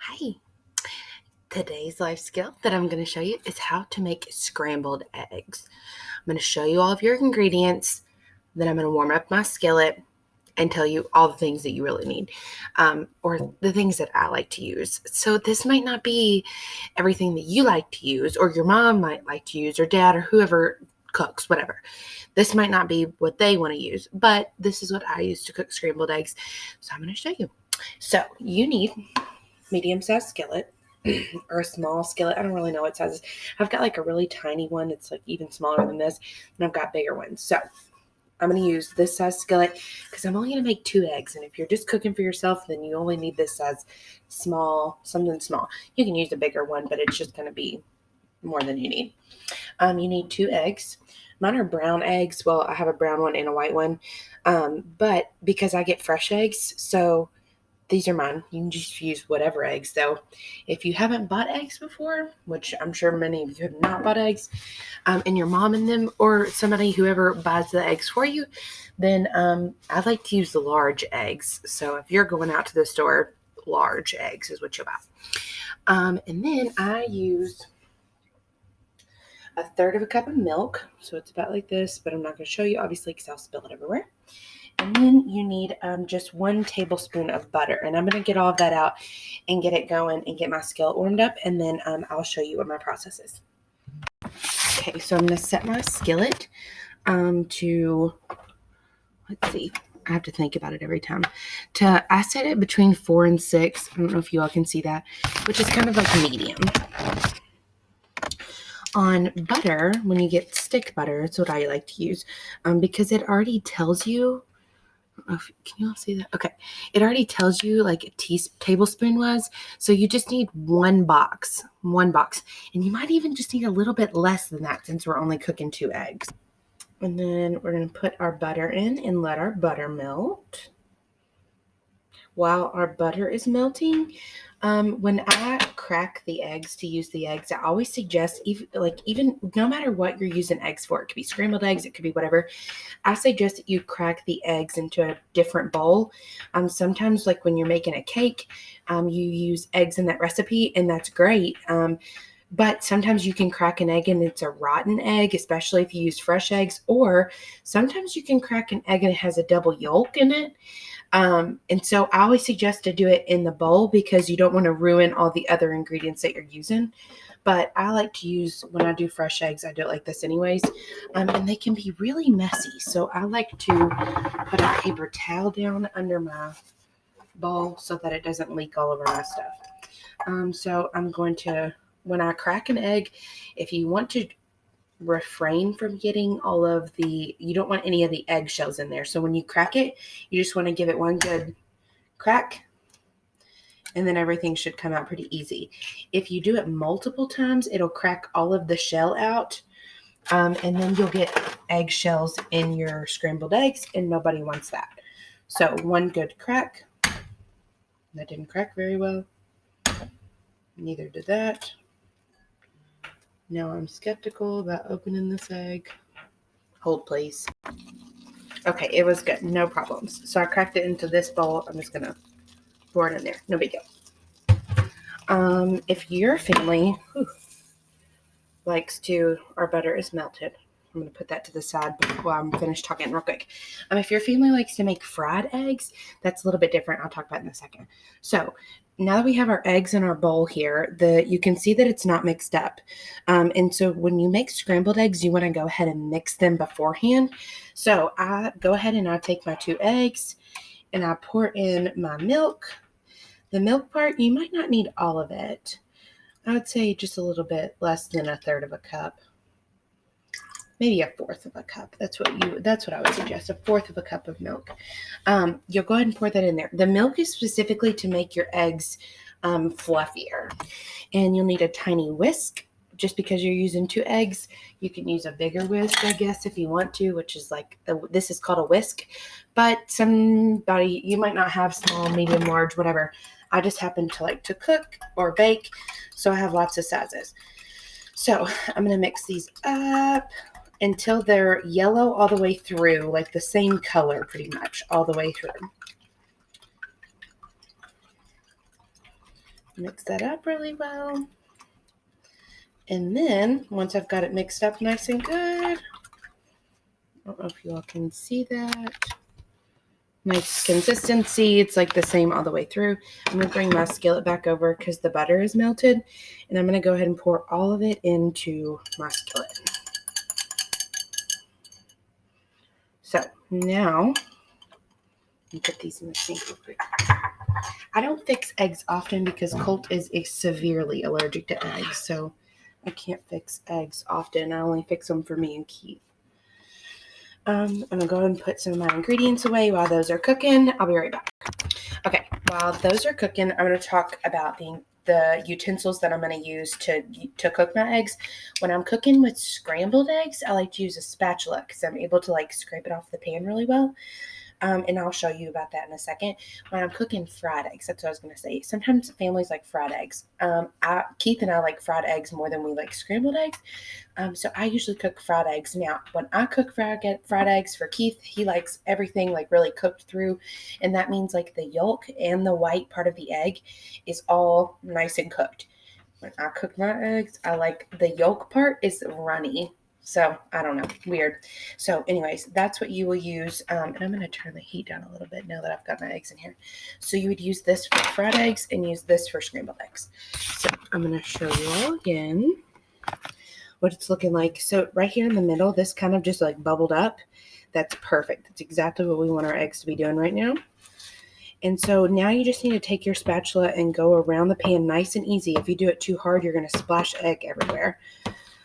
Hi. Today's life skill that I'm going to show you is how to make scrambled eggs. I'm going to show you all of your ingredients, then I'm going to warm up my skillet and tell you all the things that you really need, or the things that I like to use. So this might not be everything that you like to use, or your mom might like to use, or dad, or whoever cooks, whatever. This might not be what they want to use, but this is what I use to cook scrambled eggs. So I'm going to show you. So you need medium-sized skillet or a small skillet. I don't really know what sizes. I've got like a really tiny one that's like even smaller than this, and I've got bigger ones. So I'm going to use this size skillet because I'm only going to make 2 eggs. And if you're just cooking for yourself, then you only need this size something small. You can use a bigger one, but it's just going to be more than you need. You need 2 eggs. Mine are brown eggs. Well, I have a brown one and a white one. But because I get fresh eggs, so these are mine. You can just use whatever eggs, though. If you haven't bought eggs before, which I'm sure many of you have not bought eggs, and your mom and them, or somebody, whoever buys the eggs for you, then I like to use the large eggs. So if you're going out to the store, large eggs is what you'll buy. And then I use a third of a cup of milk. So it's about like this, but I'm not going to show you, obviously, because I'll spill it everywhere. And then you need just 1 tablespoon of butter. And I'm going to get all of that out and get it going and get my skillet warmed up. And then I'll show you what my process is. Okay, so I'm going to set my skillet to, let's see, I have to think about it every time. I set it between 4 and 6. I don't know if you all can see that, which is kind of like medium. On butter, when you get stick butter, that's what I like to use, because it already tells you. Can you all see that? Okay. It already tells you like a tablespoon was. So you just need one box. And you might even just need a little bit less than that since we're only cooking 2 eggs. And then we're going to put our butter in and let our butter melt. While our butter is melting, when I crack the eggs to use the eggs, I always suggest, even no matter what you're using eggs for, it could be scrambled eggs, it could be whatever, I suggest that you crack the eggs into a different bowl. Sometimes, like when you're making a cake, you use eggs in that recipe, and that's great. But sometimes you can crack an egg and it's a rotten egg, especially if you use fresh eggs. Or sometimes you can crack an egg and it has a double yolk in it. And so I always suggest to do it in the bowl because you don't want to ruin all the other ingredients that you're using. But I like to use, when I do fresh eggs, I do it like this anyways. And they can be really messy. So I like to put a paper towel down under my bowl so that it doesn't leak all over my stuff. So I'm going to, when I crack an egg, if you want to refrain from getting you don't want any of the eggshells in there. So when you crack it, you just want to give it one good crack, and then everything should come out pretty easy. If you do it multiple times, it'll crack all of the shell out, and then you'll get eggshells in your scrambled eggs, and nobody wants that. So one good crack. That didn't crack very well. Neither did that. Now I'm skeptical about opening this egg. Hold, please. Okay, it was good. No problems. So I cracked it into this bowl. I'm just going to pour it in there. No big deal. If your family likes to, our butter is melted. I'm going to put that to the side while I'm finished talking real quick. If your family likes to make fried eggs, that's a little bit different. I'll talk about it in a second. So now that we have our eggs in our bowl here, you can see that it's not mixed up. And so when you make scrambled eggs, you want to go ahead and mix them beforehand. So I go ahead and I take my 2 eggs and I pour in my milk. The milk part, you might not need all of it. I would say just a little bit less than a third of a cup. Maybe a fourth of a cup. That's what I would suggest, a fourth of a cup of milk. You'll go ahead and pour that in there. The milk is specifically to make your eggs fluffier. And you'll need a tiny whisk. Just because you're using 2 eggs, you can use a bigger whisk, I guess, if you want to, which is like, this is called a whisk. But you might not have small, medium, large, whatever. I just happen to like to cook or bake, so I have lots of sizes. So I'm going to mix these up until they're yellow all the way through, like the same color pretty much all the way through. Mix that up really well. And then once I've got it mixed up nice and good, I don't know if you all can see that. Nice consistency. It's like the same all the way through. I'm going to bring my skillet back over because the butter is melted. And I'm going to go ahead and pour all of it into my skillet. So now, let me put these in the sink real quick. I don't fix eggs often because Colt is severely allergic to eggs. So I can't fix eggs often. I only fix them for me and Keith. I'm going to go ahead and put some of my ingredients away while those are cooking. I'll be right back. Okay, while those are cooking, I'm going to talk about the utensils that I'm going to use to cook my eggs. When I'm cooking with scrambled eggs, I like to use a spatula because I'm able to like scrape it off the pan really well. And I'll show you about that in a second. When I'm cooking fried eggs, that's what I was going to say. Sometimes families like fried eggs. Keith and I like fried eggs more than we like scrambled eggs. So I usually cook fried eggs. Now, when I cook fried eggs for Keith, he likes everything like really cooked through. And that means like the yolk and the white part of the egg is all nice and cooked. When I cook my eggs, I like the yolk part is runny. So I don't know, weird. So anyways, that's what you will use. And I'm going to turn the heat down a little bit now that I've got my eggs in here. So you would use this for fried eggs and use this for scrambled eggs. So I'm going to show you all again what it's looking like. So right here in the middle, this kind of just like bubbled up. That's perfect. That's exactly what we want our eggs to be doing right now. And so now you just need to take your spatula and go around the pan nice and easy. If you do it too hard, you're going to splash egg everywhere.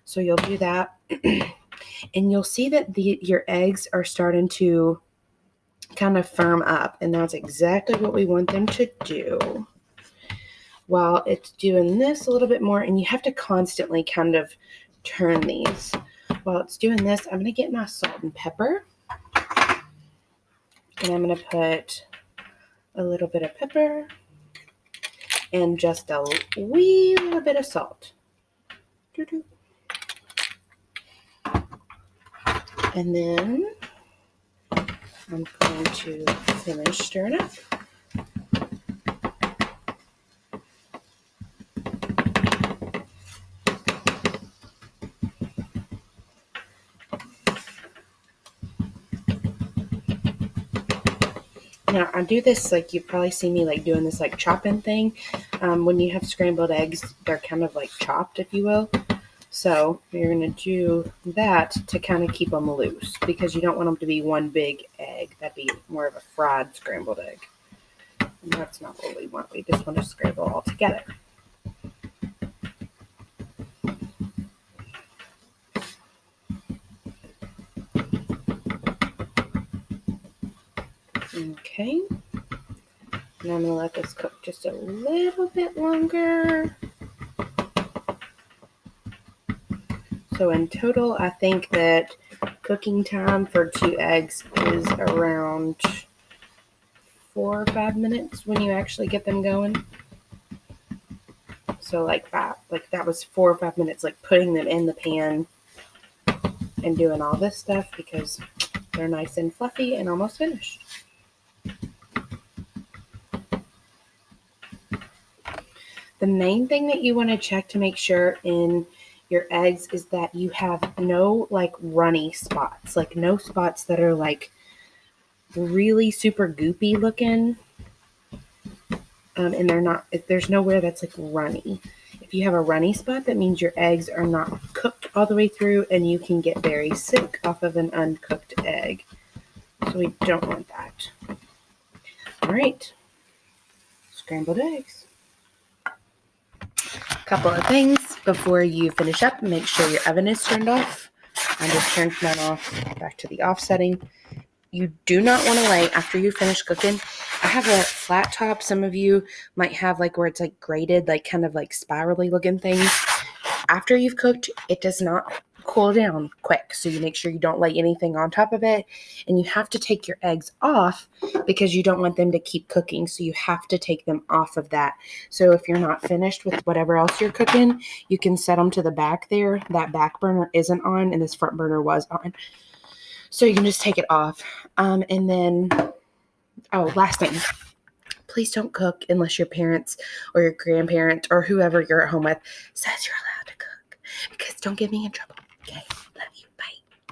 So you'll do that. And you'll see that your eggs are starting to kind of firm up. And that's exactly what we want them to do. While it's doing this a little bit more, and you have to constantly kind of turn these. While it's doing this, I'm going to get my salt and pepper. And I'm going to put a little bit of pepper and just a wee little bit of salt. Doo-doo. And then I'm going to finish stirring up. Now, I do this, like, you've probably seen me, like, doing this, like, chopping thing. When you have scrambled eggs, they're kind of, like, chopped, if you will. So you're going to do that to kind of keep them loose because you don't want them to be one big egg. That'd be more of a fried scrambled egg. And that's not what we want. We just want to scramble all together. Okay. Now I'm going to let this cook just a little bit longer. So in total, I think that cooking time for 2 eggs is around 4 or 5 minutes when you actually get them going. So like that was 4 or 5 minutes, like putting them in the pan and doing all this stuff because they're nice and fluffy and almost finished. The main thing that you want to check to make sure in your eggs is that you have no like runny spots, like no spots that are like really super goopy looking. And there's nowhere that's like runny. If you have a runny spot, that means your eggs are not cooked all the way through and you can get very sick off of an uncooked egg. So we don't want that. All right, scrambled eggs. Couple of things before you finish up. Make sure your oven is turned off. I just turned mine off back to the off setting. You do not want to lay after you finish cooking. I have a flat top. Some of you might have like where it's like grated, like kind of like spirally looking things. After you've cooked, it does not cool down quick. So you make sure you don't lay anything on top of it. And you have to take your eggs off because you don't want them to keep cooking. So you have to take them off of that. So if you're not finished with whatever else you're cooking, you can set them to the back there. That back burner isn't on and this front burner was on. So you can just take it off. And then, last thing. please don't cook unless your parents or your grandparent or whoever you're at home with says you're allowed to cook, because don't get me in trouble.